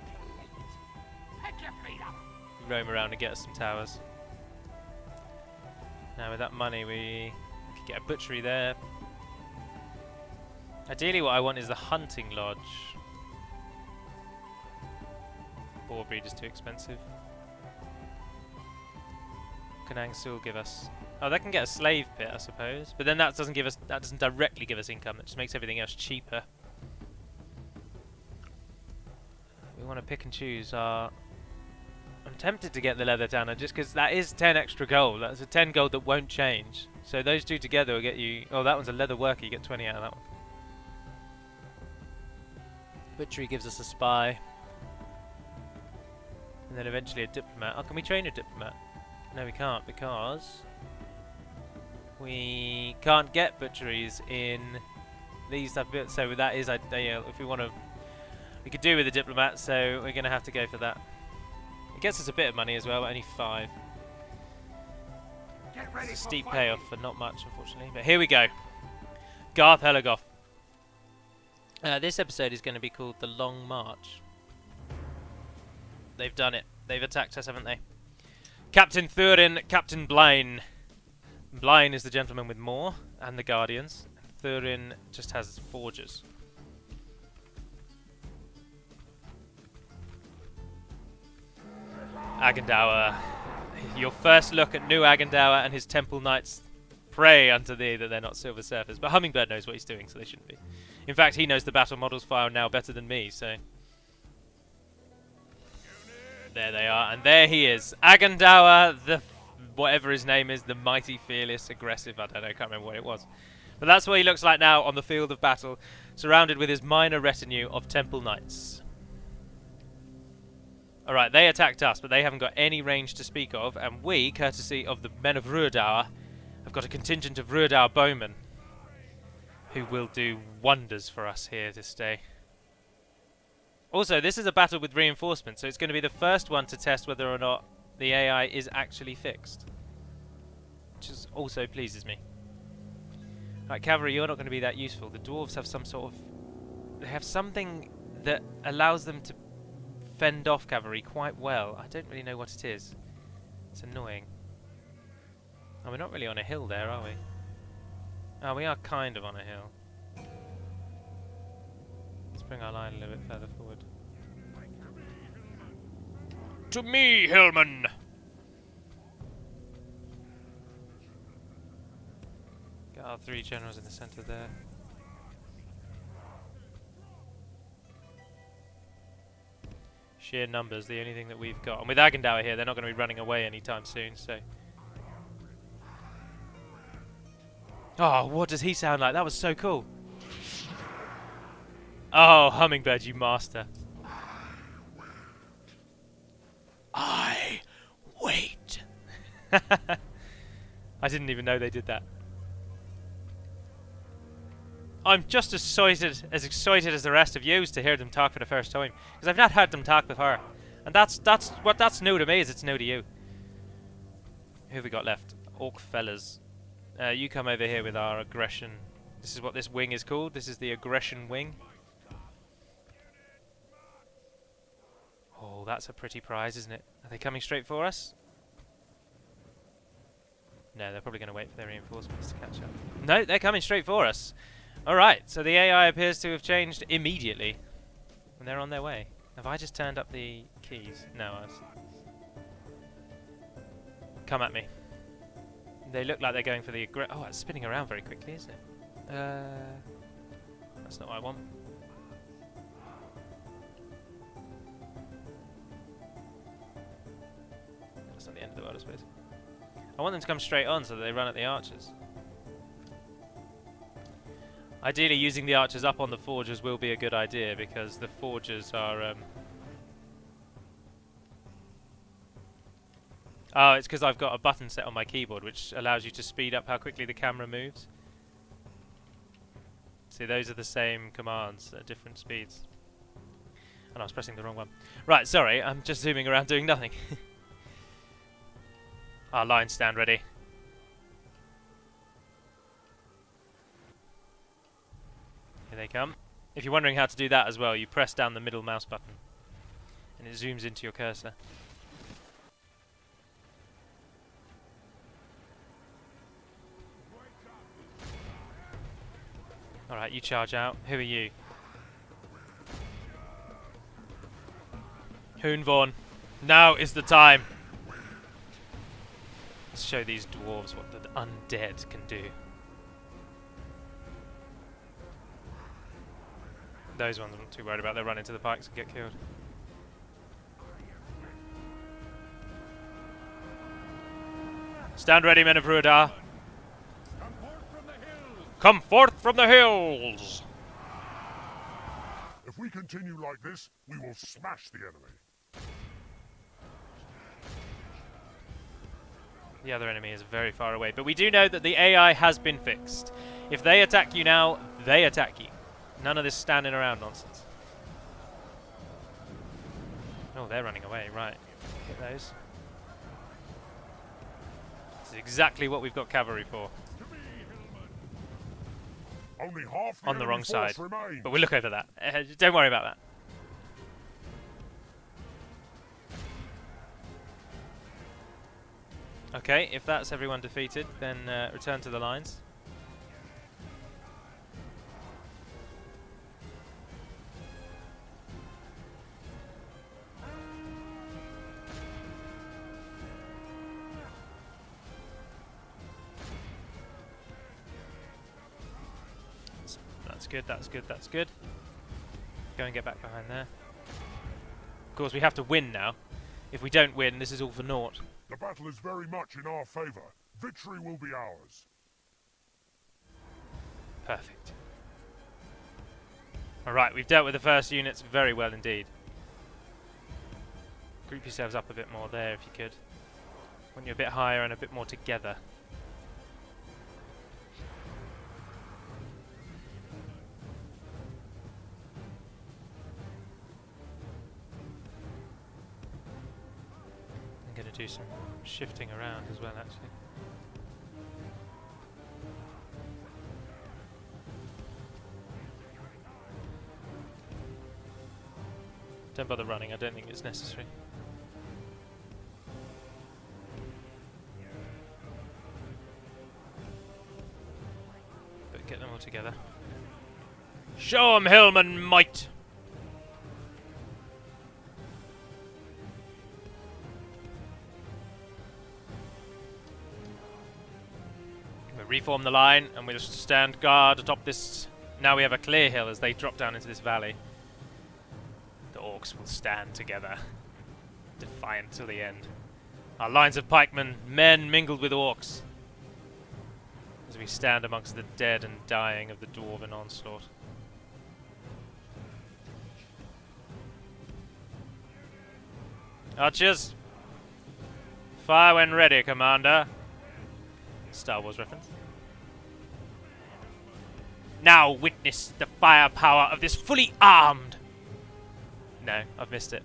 Pick your feet up. Roam around and get us some towers. Now with that money we could get a butchery there. Ideally what I want is the hunting lodge. Boar breed is too expensive. Can Angul give us... Oh, that can get a slave pit, I suppose. But then that doesn't give us... That doesn't directly give us income. It just makes everything else cheaper. We want to pick and choose our... I'm tempted to get the leather tanner just because that is 10 extra gold. That's a 10 gold that won't change. So those 2 together will get you... Oh, that one's a leather worker. You get 20 out of that one. Butchery gives us a spy. And then eventually a diplomat. Oh, can we train a diplomat? No, we can't because... we can't get butcheries in these type of bits. So that is... if we want to... We could do with a diplomat, so we're going to have to go for that. It gets us a bit of money as well, but only 5. It's a steep payoff for not much, unfortunately. But here we go. Garth Helagoth. This episode is going to be called The Long March. They've done it. They've attacked us, haven't they? Captain Thurin, Captain Blaine. Luin is the gentleman with more, and the guardians. Thurin just has forgers. Agendour. Your first look at new Agendour and his temple knights pray unto thee that they're not silver surfers. But Hummingbird knows what he's doing, so they shouldn't be. In fact, he knows the battle models file now better than me, so... There they are, and there he is. Agendour, the... whatever his name is, the mighty, fearless, aggressive, I don't know, I can't remember what it was. But that's what he looks like now on the field of battle, surrounded with his minor retinue of temple knights. Alright, they attacked us, but they haven't got any range to speak of, and we, courtesy of the men of Ruidour, have got a contingent of Ruidour bowmen, who will do wonders for us here this day. Also, this is a battle with reinforcements, so it's going to be the first one to test whether or not the AI is actually fixed. Which also pleases me. Right, cavalry, you're not going to be that useful. The dwarves have some sort of... They have something that allows them to fend off cavalry quite well. I don't really know what it is. It's annoying. Oh, we're not really on a hill there, are we? Oh, we are kind of on a hill. Let's bring our line a little bit further forward. To me, Hillman! Got our 3 generals in the centre there. Sheer numbers, the only thing that we've got. And with Agendour here, they're not going to be running away anytime soon, so... Oh, what does he sound like? That was so cool. Oh, Hummingbird, you master. I wait. I didn't even know they did that. I'm just as excited as the rest of yous to hear them talk for the first time, because I've not heard them talk before, and that's new to me. Is it's new to you. Who have we got left? Orc fellas. You come over here with our aggression. This is what this wing is called. This is the aggression wing. Oh, that's a pretty prize, isn't it? Are they coming straight for us? No, they're probably going to wait for their reinforcements to catch up. No, they're coming straight for us. Alright, so the AI appears to have changed immediately. And they're on their way. Have I just turned up the keys? No, come at me. They look like they're going for the oh, it's spinning around very quickly, isn't it? That's not what I want. That's not the end of the world, I suppose. I want them to come straight on so that they run at the archers. Ideally, using the archers up on the forgers will be a good idea, because the forgers are... Oh, it's because I've got a button set on my keyboard which allows you to speed up how quickly the camera moves. See, those are the same commands at different speeds. And I was pressing the wrong one. Right, sorry, I'm just zooming around doing nothing. Our lines stand ready. Here they come. If you're wondering how to do that as well, you press down the middle mouse button and it zooms into your cursor. Alright, you charge out. Who are you? Hoonvorn. Now is the time. Let's show these dwarves what the undead can do. Those ones I'm not too worried about. They'll run into the pikes and get killed. Stand ready, men of Ruidour. Come forth from the hills! If we continue like this, we will smash the enemy. The other enemy is very far away, but we do know that the AI has been fixed. If they attack you now, they attack you. None of this standing around nonsense. Oh, they're running away, right. Get those. This is exactly what we've got cavalry for. Only half On the wrong side. remains. But we'll look over that. Don't worry about that. Okay, if that's everyone defeated, then return to the lines. That's good, that's good, that's good. Go and get back behind there. Of course, we have to win now. If we don't win, this is all for naught. The battle is very much in our favor. Victory will be ours. Perfect. Alright, we've dealt with the first units very well indeed. Group yourselves up a bit more there if you could. When you're a bit higher and a bit more together. I'm going to do some shifting around as well, actually. Don't bother running, I don't think it's necessary. But get them all together. Show 'em Hillman might! We'll reform the line and we'll stand guard atop this. Now we have a clear hill as they drop down into this valley. The orcs will stand together, defiant till the end. Our lines of pikemen, men mingled with orcs, as we stand amongst the dead and dying of the Dwarven onslaught. Archers, fire when ready, Commander. Star Wars reference. Now witness the firepower of this fully armed... No, I've missed it.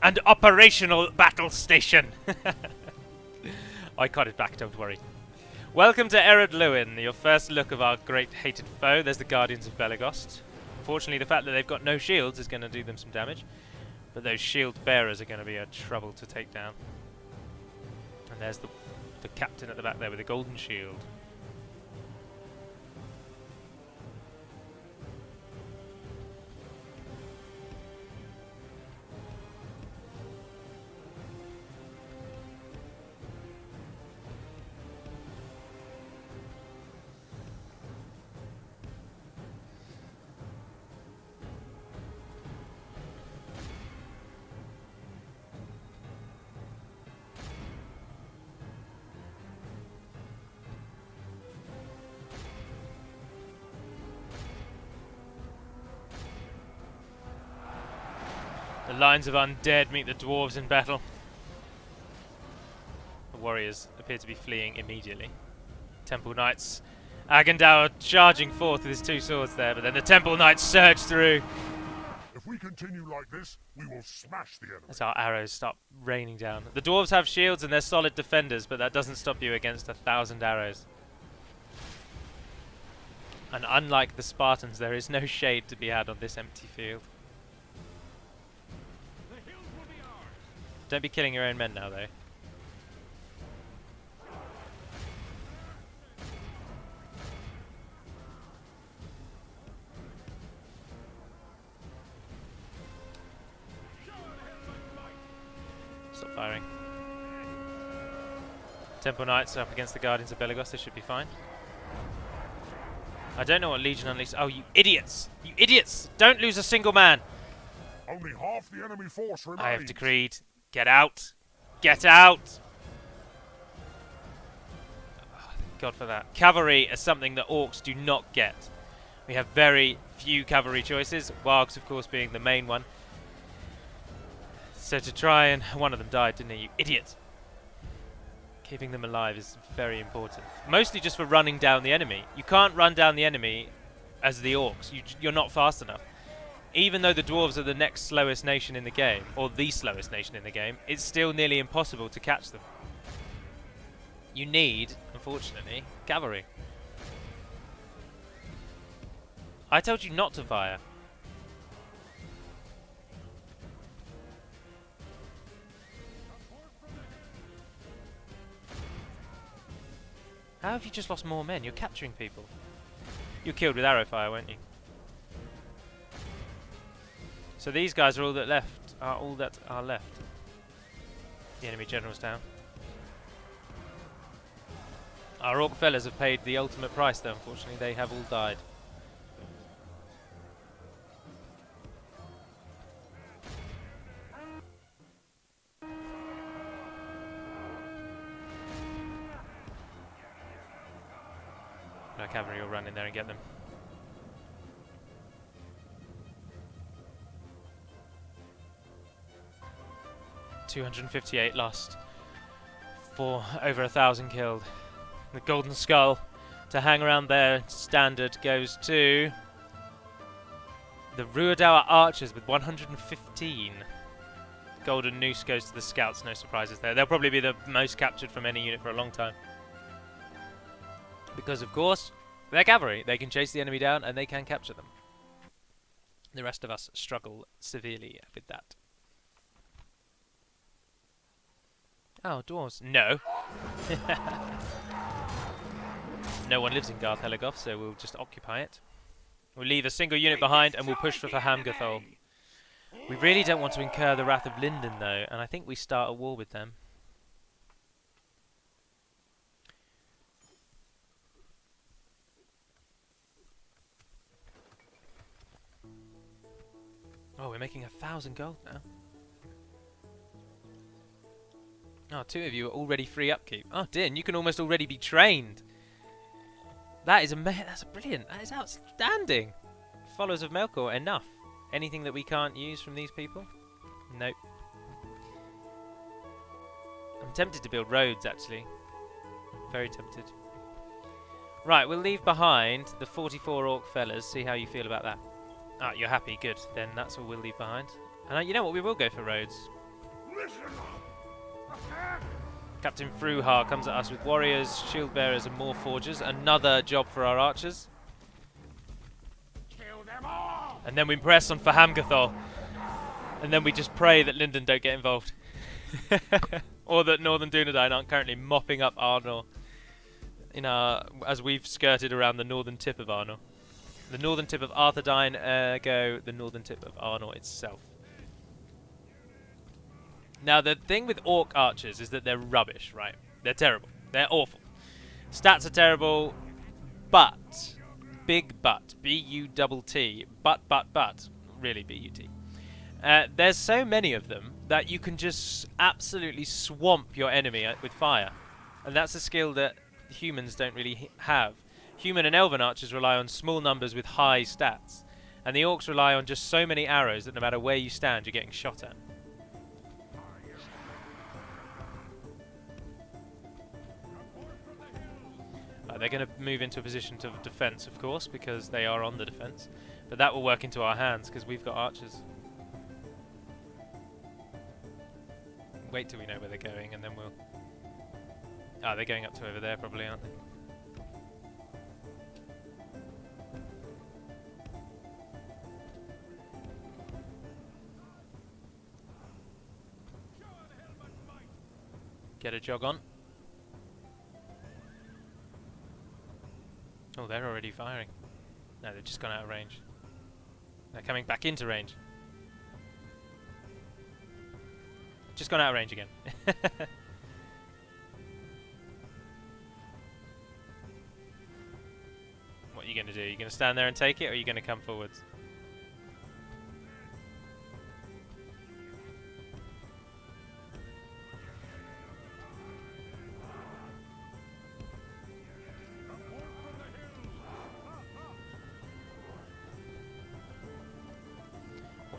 And operational battle station. I caught it back, don't worry. Welcome to Erid Luin, your first look of our great hated foe. There's the Guardians of Belegost. Unfortunately, the fact that they've got no shields is going to do them some damage. But those shield bearers are going to be a trouble to take down. And there's the captain at the back there with a golden shield. The lines of undead meet the dwarves in battle. The warriors appear to be fleeing immediately. Temple Knights, Agandau charging forth with his two swords there, but then the Temple Knights surge through. If we continue like this, we will smash the enemy. As our arrows start raining down. The dwarves have shields and they're solid defenders, but that doesn't stop you against 1,000 arrows. And unlike the Spartans, there is no shade to be had on this empty field. Don't be killing your own men now, though. Stop firing. Temple Knights are up against the Guardians of Belegost. They should be fine. I don't know what Legion Unleashed... Oh, you idiots! You idiots! Don't lose a single man! Only half the enemy force remains. I have decreed... Get out! Get out! Oh, thank God for that. Cavalry is something that orcs do not get. We have very few cavalry choices, Wargs of course being the main one. So to try and... One of them died, didn't he? You idiot! Keeping them alive is very important. Mostly just for running down the enemy. You can't run down the enemy as the orcs. You're not fast enough. Even though the dwarves are the next slowest nation in the game, or the slowest nation in the game, it's still nearly impossible to catch them. You need, unfortunately, cavalry. I told you not to fire. How have you just lost more men? You're capturing people. You're killed with arrow fire, weren't you? So these guys are all that left. Are all that are left. The enemy general's down. Our orc fellas have paid the ultimate price, though. Unfortunately, they have all died. Our cavalry will run in there and get them. $258 lost. For over 1,000 killed. The golden skull to hang around their standard goes to the Ruidower archers with 115. Golden noose goes to the scouts, no surprises there. They'll probably be the most captured from any unit for a long time. Because, of course, they're cavalry. They can chase the enemy down and they can capture them. The rest of us struggle severely with that. Oh, dwarves. No. No one lives in Gath Helegoth, so we'll just occupy it. We'll leave a single unit behind and we'll push for Fahamgathol. We really don't want to incur the wrath of Linden, though, and I think we start a war with them. Oh, we're making 1,000 gold now. Oh, 2 of you are already free upkeep. Oh, Din, you can almost already be trained. That is that's brilliant. That is outstanding. Followers of Melkor, enough. Anything that we can't use from these people? Nope. I'm tempted to build roads, actually. Very tempted. Right, we'll leave behind the 44 orc fellas. See how you feel about that. Ah, you're happy. Good. Then that's all we'll leave behind. And you know what? We will go for roads. Captain Fruhar comes at us with warriors, shield bearers, and more forgers. Another job for our archers. Kill them all. And then we press on Fahamgathol. And then we just pray that Linden don't get involved. Or that Northern Dunedain aren't currently mopping up Arnor as we've skirted around the northern tip of Arnor. The northern tip of Arthedain, ergo the northern tip of Arnor itself. Now, the thing with orc archers is that they're rubbish, right? They're terrible. They're awful. Stats are terrible, but, big but, B-U-T-T, but, really B-U-T. There's so many of them that you can just absolutely swamp your enemy with fire. And that's a skill that humans don't really have. Human and elven archers rely on small numbers with high stats. And the orcs rely on just so many arrows that no matter where you stand, you're getting shot at. They're going to move into a position of defense, of course, because they are on the defense. But that will work into our hands, because we've got archers. Wait till we know where they're going, and then we'll... Ah, they're going up to over there, probably, aren't they? Get a jog on. Oh, they're already firing. No, they've just gone out of range. They're coming back into range. Just gone out of range again. What are you going to do? Are you going to stand there and take it, or are you going to come forwards?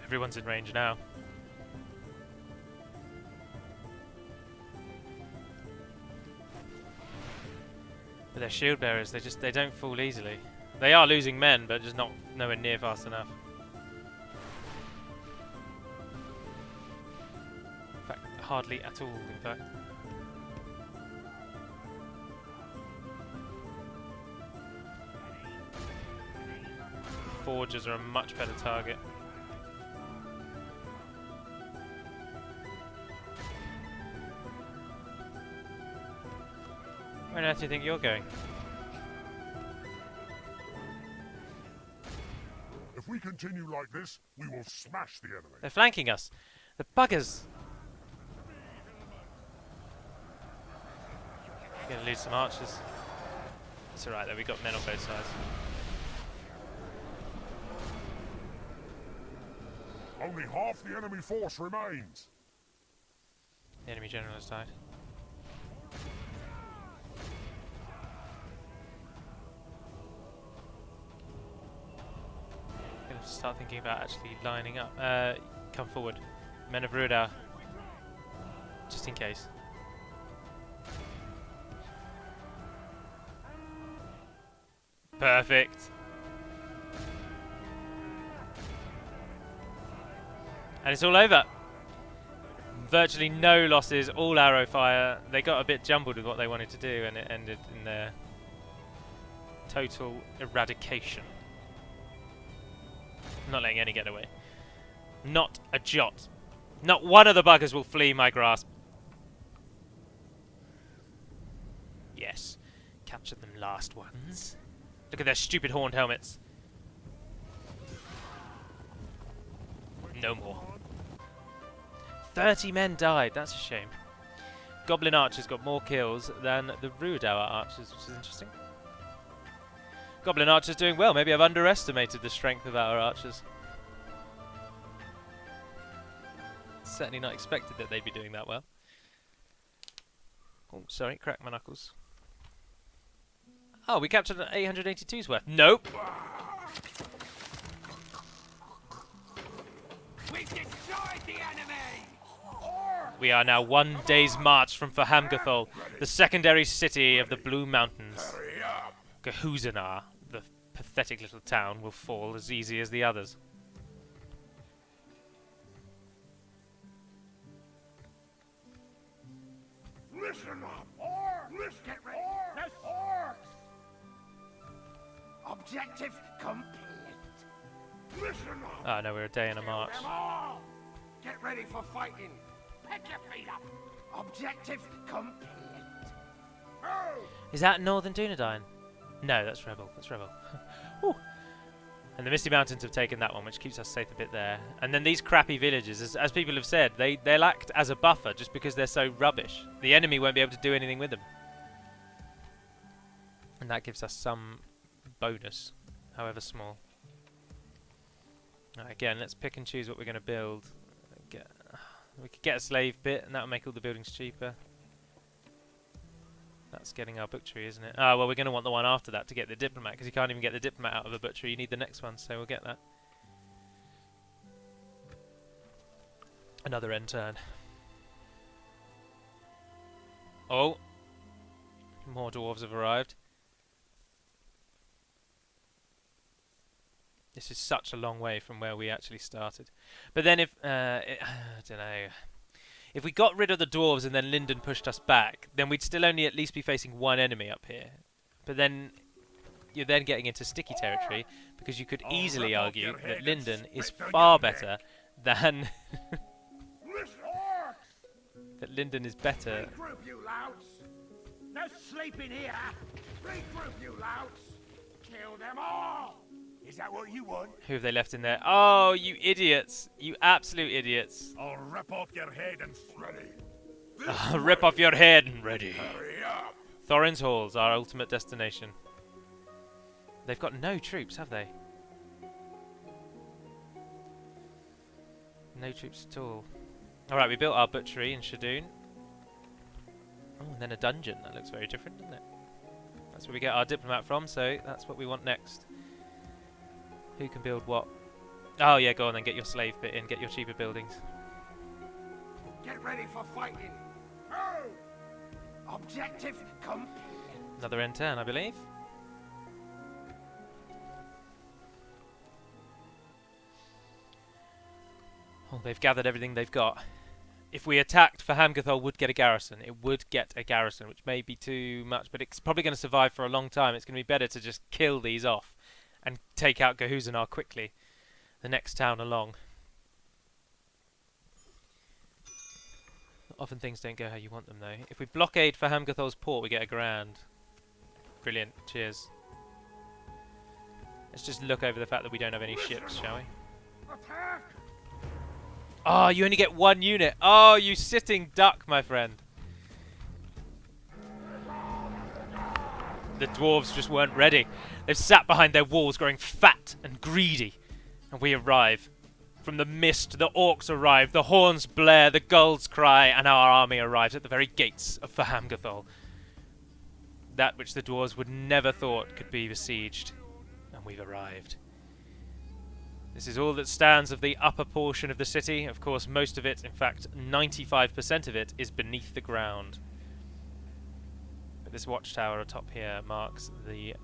Everyone's in range now. But they're shield bearers, they don't fall easily. They are losing men, but just nowhere near fast enough. In fact, hardly at all, in fact. Forgers are a much better target. Where on earth do you think you're going? If we continue like this, we will smash the enemy. They're flanking us. The buggers. We're gonna lose some archers. It's alright though, we got men on both sides. Only half the enemy force remains. The enemy general has died. I'm gonna start thinking about actually lining up. Come forward. Men of Ruidar. Just in case. Perfect. And it's all over. Virtually no losses, all arrow fire. They got a bit jumbled with what they wanted to do, and it ended in their total eradication. Not letting any get away. Not a jot. Not one of the buggers will flee my grasp. Yes. Capture them last ones. Look at their stupid horned helmets. No more. 30 men died, that's a shame. Goblin archers got more kills than the Ruidar archers, which is interesting. Goblin archers doing well, maybe I've underestimated the strength of our archers. Certainly not expected that they'd be doing that well. Oh, sorry, cracked my knuckles. Oh, we captured an 882's worth. Nope! We've destroyed the enemy! We are now 1 day's march from Fahamgathol, the secondary city of the Blue Mountains. Gahuzanar, the pathetic little town, will fall as easy as the others. Listen up! Let's get ready! Orcs! Objective complete! Listen up! Oh no, we're a day and a march. Them all! Get ready for fighting! Pick your feet up! Objective complete! Move! Is that Northern Dunedain? No, that's Rebel. That's Rebel. Whew. And the Misty Mountains have taken that one, which keeps us safe a bit there. And then these crappy villages, as people have said, they'll act as a buffer just because they're so rubbish. The enemy won't be able to do anything with them. And that gives us some bonus, however small. Again, let's pick and choose what we're going to build. We could get a slave bit, and that'll make all the buildings cheaper. That's getting our butchery, isn't it? Ah, well, we're going to want the one after that to get the diplomat, because you can't even get the diplomat out of a butchery. You need the next one, so we'll get that. Another end turn. Oh! More dwarves have arrived. This is such a long way from where we actually started. But then if... I don't know... If we got rid of the dwarves and then Lyndon pushed us back, then we'd still only at least be facing one enemy up here. But then you're then getting into sticky territory, because you could easily argue that Lyndon is far better than... that Lyndon is better... Regroup, you louts! No sleeping here! Regroup, you louts! Kill them all! Is that what you want? Who have they left in there? Oh, you idiots! You absolute idiots! I'll rip off your head and ready. I'll rip off your head and ready. Hurry up! Thorin's Hall's our ultimate destination. They've got no troops, have they? No troops at all. Alright, we built our butchery in Shadoon. Oh, and then a dungeon. That looks very different, doesn't it? That's where we get our diplomat from, so that's what we want next. Who can build what? Oh yeah, go on then, get your slave bit in, get your cheaper buildings. Get ready for fighting! Move! Objective complete! Another end turn, I believe. Oh, they've gathered everything they've got. If we attacked, Fahamgathol would get a garrison. It would get a garrison, which may be too much, but it's probably going to survive for a long time. It's going to be better to just kill these off and take out Gahuzanar quickly, the next town along. Often things don't go how you want them, though. If we blockade for Hamgathol's port, we get a grand. Brilliant. Cheers. Let's just look over the fact that we don't have any ships, shall we? Attack! Oh, you only get 1 unit. Oh, you sitting duck, my friend. The dwarves just weren't ready. They've sat behind their walls growing fat and greedy. And we arrive. From the mist, the orcs arrive, the horns blare, the gulls cry, and our army arrives at the very gates of Fahamgathol. That which the dwarves would never thought could be besieged. And we've arrived. This is all that stands of the upper portion of the city. Of course, most of it, in fact, 95% of it, is beneath the ground. But this watchtower atop here marks the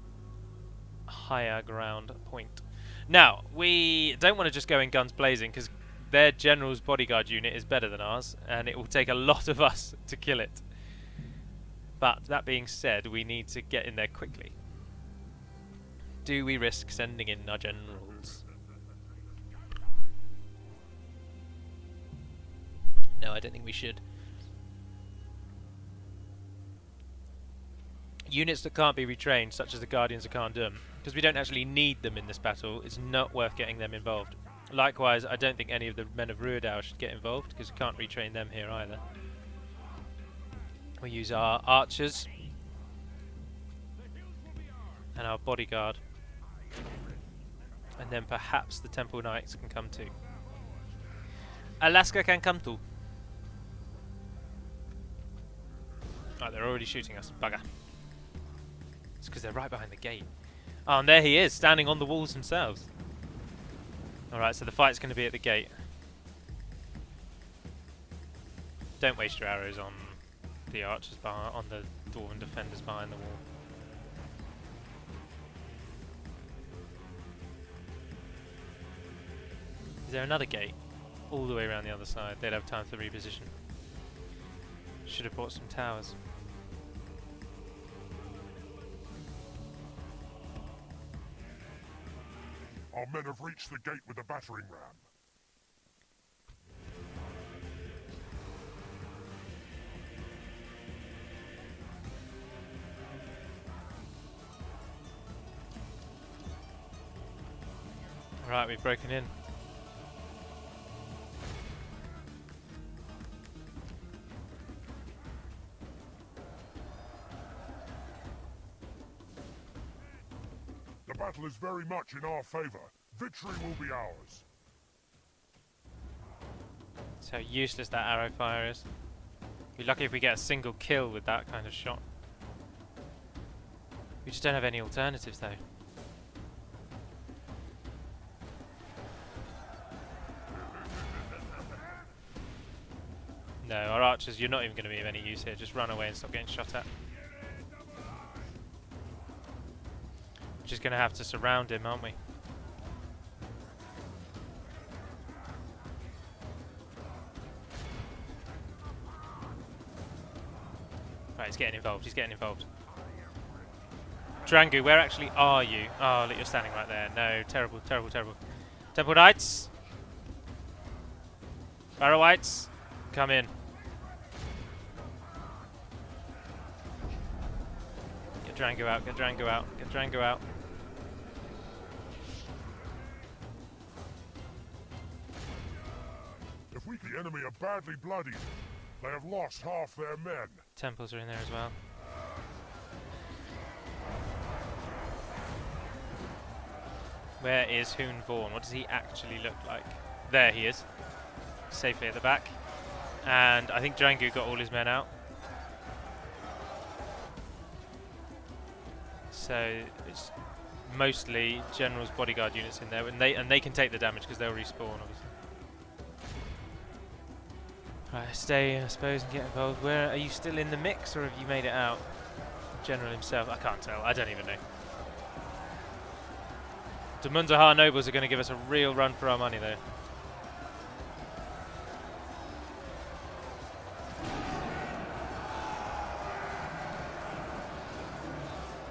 higher ground point. Now, we don't want to just go in guns blazing, because their general's bodyguard unit is better than ours, and it will take a lot of us to kill it. But, that being said, we need to get in there quickly. Do we risk sending in our generals? No, I don't think we should. Units that can't be retrained, such as the Guardians of Carn-dum, because we don't actually need them in this battle, it's not worth getting them involved. Likewise, I don't think any of the men of Ruidau should get involved, because we can't retrain them here either. We use our archers and our bodyguard, and then perhaps the Temple Knights can come too. Alaska can come too. Right, they're already shooting us. Bugger. It's because they're right behind the gate. Oh, and there he is, standing on the walls themselves. Alright, so the fight's going to be at the gate. Don't waste your arrows on the archers, on the Dwarven defenders behind the wall. Is there another gate? All the way around the other side. They'd have time to reposition. Should have brought some towers. Our men have reached the gate with the battering ram. Right, we've broken in. The battle is very much in our favour. Victory will be ours. That's how useless that arrow fire is. Be lucky if we get a single kill with that kind of shot. We just don't have any alternatives though. No, our archers, you're not even going to be of any use here. Just run away and stop getting shot at. We're just going to have to surround him, aren't we? Right, he's getting involved. He's getting involved. Drangu, where actually are you? Oh, look, you're standing right there. No, terrible, terrible, terrible. Temple Knights! Barrow-wights, come in. Get Drangu out, get Drangu out, get Drangu out. The Weekly enemy are badly bloodied. They have lost half their men. Temples are in there as well. Where is Hoon Vaughn? What does he actually look like? There he is. Safely at the back. And I think Drangu got all his men out. So it's mostly General's bodyguard units in there, and they can take the damage because they'll respawn, obviously. Right, stay, I suppose, and get involved. Where are you still in the mix, or have you made it out? General himself, I can't tell. I don't even know. The Mundahar nobles are going to give us a real run for our money, though.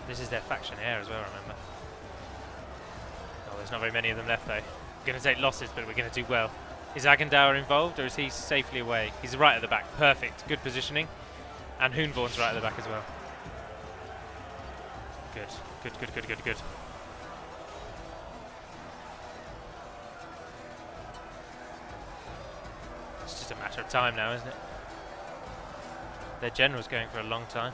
This is their faction heir as well, remember. Oh, there's not very many of them left, though. We're going to take losses, but we're going to do well. Is Agendour involved, or is he safely away? He's right at the back. Perfect. Good positioning. And Hoonvorn's right at the back as well. Good. Good, good, good, good, good. It's just a matter of time now, isn't it? Their general's going for a long time.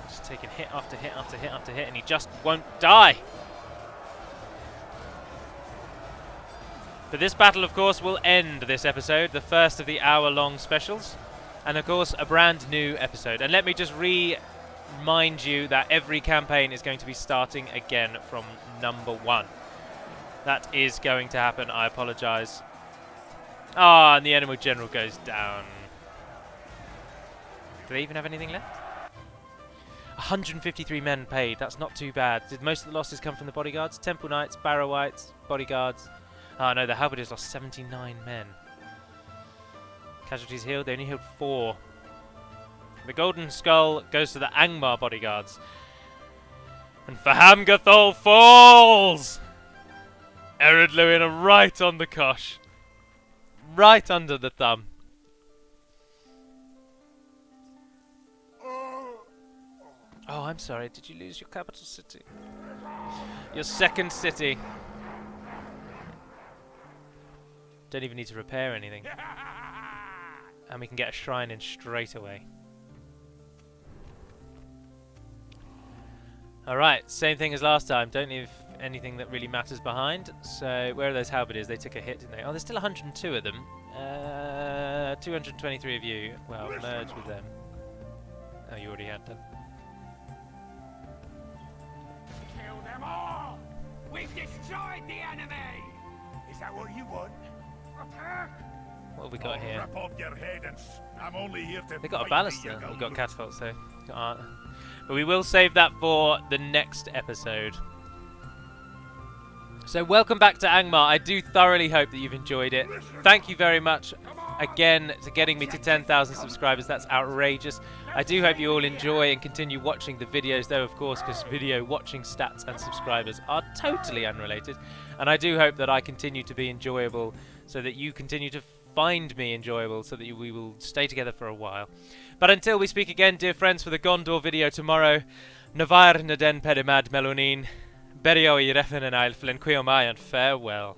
Just taking hit after hit after hit after hit, and he just won't die! But this battle, of course, will end this episode, the first of the hour-long specials. And, of course, a brand new episode. And let me just remind you that every campaign is going to be starting again from number 1. That is going to happen, I apologise. Ah, and the enemy general goes down. Do they even have anything left? 153 men paid, that's not too bad. Did most of the losses come from the bodyguards? Temple Knights, Barrow-wights, bodyguards. Oh no, the halberdiers lost 79 men. Casualties healed, they only healed 4. The golden skull goes to the Angmar bodyguards. And Fahamgathol falls! Erid Luin are right on the cosh. Right under the thumb. Oh, I'm sorry, did you lose your capital city? Your second city. Don't even need to repair anything. And we can get a shrine in straight away. Alright, same thing as last time. Don't leave anything that really matters behind. So, where are those halberdiers? They took a hit, didn't they? Oh, there's still 102 of them. 223 of you. Well, merge with them. Oh, you already had them. Kill them all! We've destroyed the enemy! Is that what you want? Attack! What have we got here? Rip off your head and I'm only here to They got a fight ballista. you, We've got catapults, so. But we will save that for the next episode. So welcome back to Angmar. I do thoroughly hope that you've enjoyed it. Thank you very much again to getting me to 10,000 subscribers. That's outrageous. I do hope you all enjoy and continue watching the videos, though, of course, because video watching stats and subscribers are totally unrelated. And I do hope that I continue to be enjoyable so that you continue to find me enjoyable so that we will stay together for a while. But until we speak again, dear friends, for the Gondor video tomorrow, Navar Naden Pedimad Melonin, Berio I Refen and Eilflin Quiomai, and farewell.